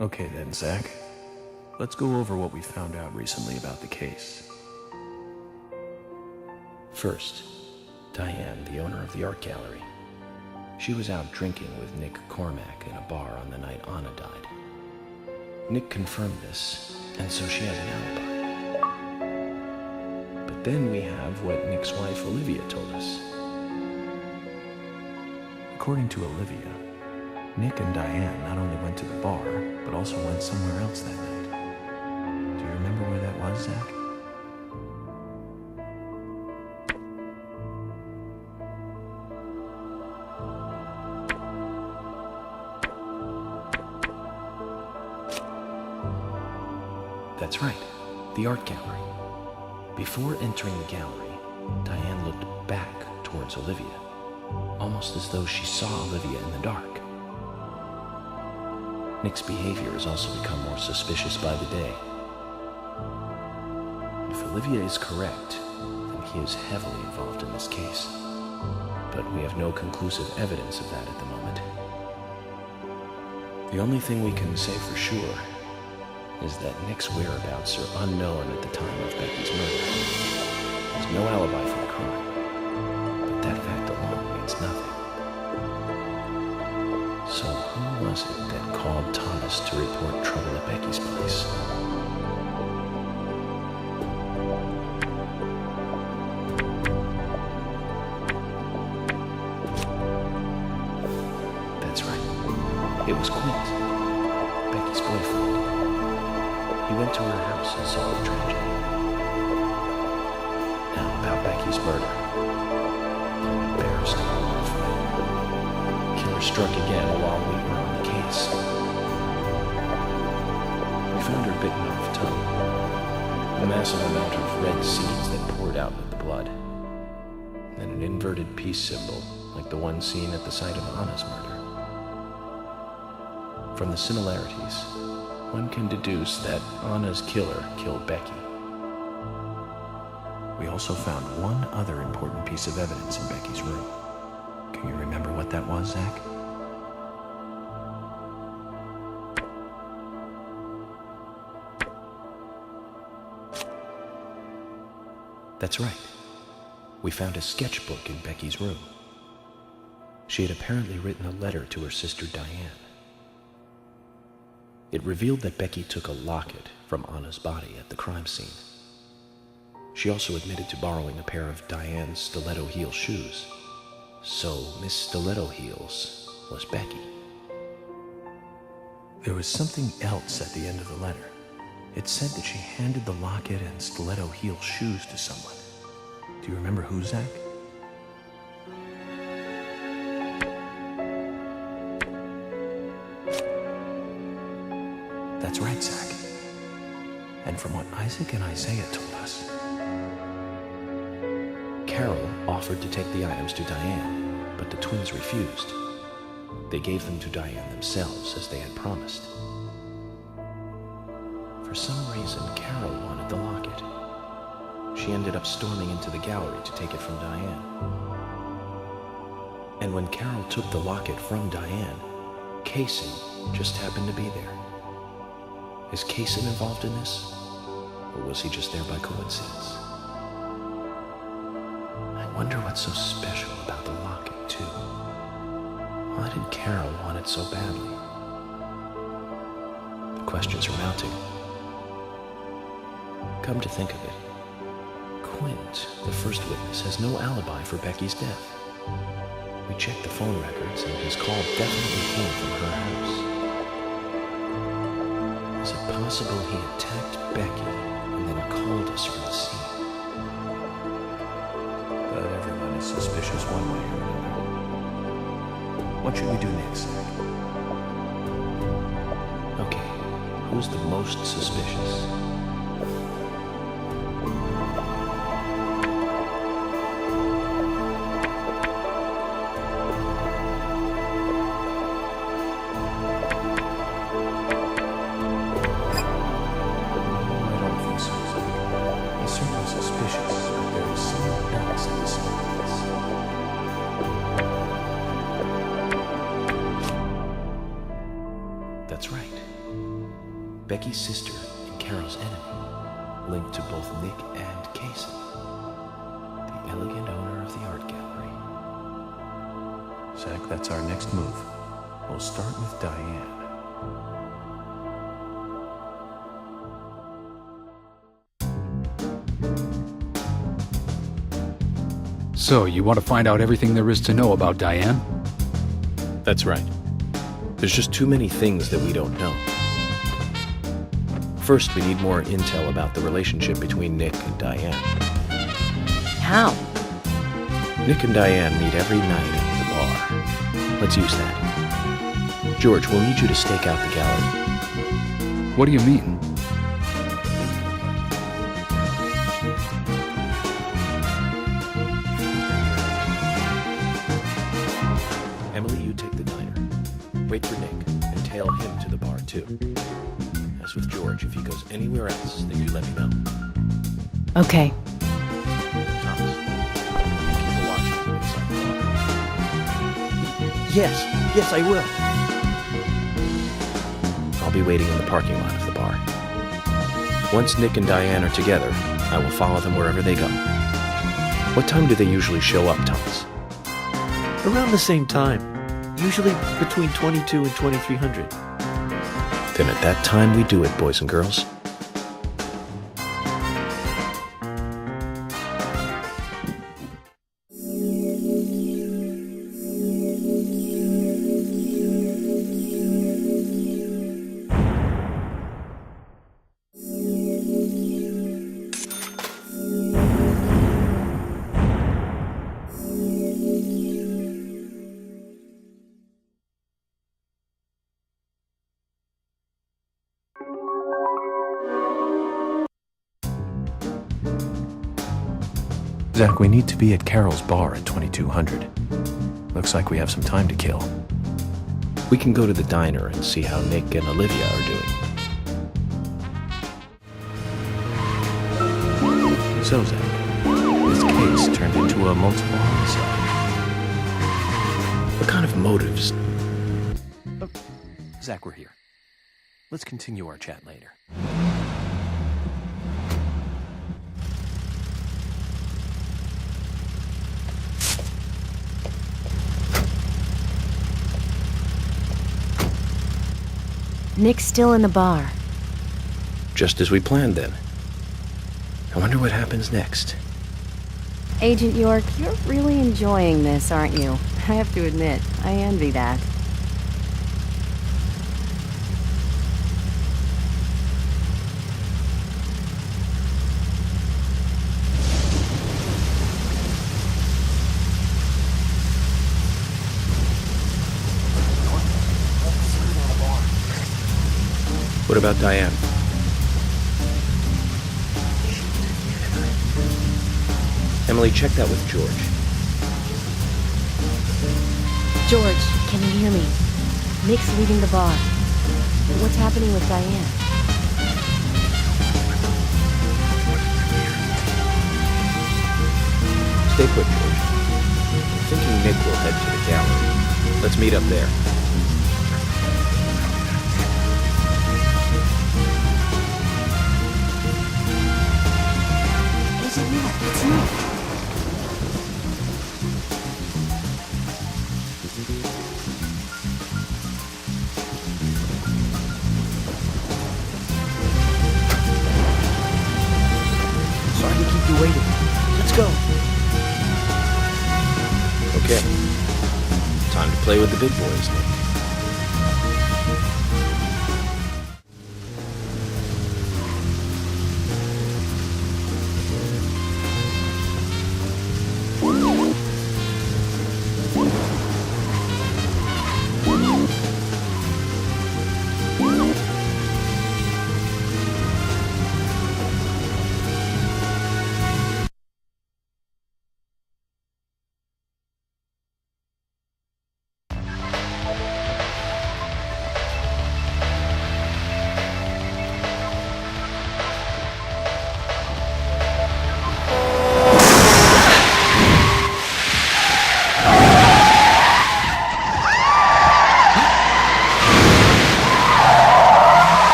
Okay then, Zach. Let's go over what we found out recently about the case. First, Diane, the owner of the art gallery. She was out drinking with Nick Cormack in a bar on the night Anna died. Nick confirmed this, and so she has an alibi. But then we have what Nick's wife Olivia told us. According to Olivia, Nick and Diane not only went to the bar, but also went somewhere else that night. Do you remember where that was, Zach? That's right, the art gallery. Before entering the gallery, Diane looked back towards Olivia, almost as though she saw Olivia in the dark. Nick's behavior has also become more suspicious by the day. If Olivia is correct, then he is heavily involved in this case. But we have no conclusive evidence of that at the moment. The only thing we can say for sure is that Nick's whereabouts are unknown at the time of Becky's murder. There's no alibi for the crime, but that fact alone means nothing. So who was it that called Thomas to report trouble at Becky's place? That's right. It was Quint, Becky's boyfriend. He went to her house and saw the tragedy. Now about Becky's murder. I'm embarrassed and horrified. Killer struck again while we were on the case. We found her bitten off tongue. A massive amount of red seeds that poured out with the blood. Then an inverted peace symbol, like the one seen at the site of Anna's murder. From the similarities, one can deduce that Anna's killer killed Becky. We also found one other important piece of evidence in Becky's room. Can you remember what that was, Zach? That's right. We found a sketchbook in Becky's room. She had apparently written a letter to her sister Diane. It revealed that Becky took a locket from Anna's body at the crime scene. She also admitted to borrowing a pair of Diane's stiletto heel shoes. So Miss Stiletto Heels was Becky. There was something else at the end of the letter. It said that she handed the locket and stiletto heel shoes to someone. Do you remember who, Zach? That's right, Zach. And from what Isaac and Isaiah told us, Carol offered to take the items to Diane, but the twins refused. They gave them to Diane themselves, as they had promised. For some reason, Carol wanted the locket. She ended up storming into the gallery to take it from Diane. And when Carol took the locket from Diane, Kaysen just happened to be there. Is Kaysen involved in this? Or was he just there by coincidence? I wonder what's so special about the locket, too. Why did Carol want it so badly? The questions are mounting. Come to think of it, Quint, the first witness, has no alibi for Becky's death. We checked the phone records, and his call definitely came from her house. Is it possible he attacked Becky and then called us from the scene? but everyone is suspicious one way or another. What should we do next, Zach? Okay, who's the most suspicious? That's right. Becky's sister and Carol's enemy, linked to both Nick and Kaysen, the elegant owner of the art gallery. Zach, that's our next move. We'll start with Diane. So, you want to find out everything there is to know about Diane? That's right. There's just too many things that we don't know. First, we need more intel about the relationship between Nick and Diane. How? Nick and Diane meet every night at the bar. Let's use that. George, we'll need you to stake out the gallery. What do you mean? Emily, you take the diner. Wait for Nick and tail him to the bar, too. As with George, if he goes anywhere else, then you let me know. Okay. Thomas, you keep a watch on him inside the bar. Yes, I will. I'll be waiting in the parking lot of the bar. Once Nick and Diane are together, I will follow them wherever they go. What time do they usually show up, Thomas? Around the same time. Usually between 22 and 2300. Then at that time we do it, boys and girls. Zach, we need to be at Carol's bar at 2200. Looks like we have some time to kill. We can go to the diner and see how Nick and Olivia are doing. So, Zach, this case turned into a multiple homicide. What kind of motives? Zach, we're here. Let's continue our chat later. Nick's still in the bar. Just as we planned, then. I wonder what happens next. Agent York, you're really enjoying this, aren't you? I have to admit, I envy that. What about Diane? Emily, check that with George. George, can you hear me? Nick's leaving the bar. What's happening with Diane? Stay put, George. I'm thinking Nick will head to the gallery. Let's meet up there. It's Nick. Sorry to keep you waiting. Let's go. Okay. Time to play with the big boys, Nick.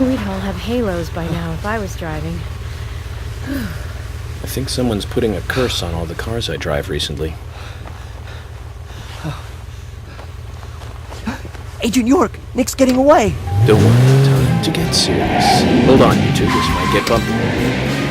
We'd all have halos by now if I was driving. I think someone's putting a curse on all the cars I drive recently. Agent York, Nick's getting away. Don't worry, time to get serious. Hold on, you two, this might get bumpy.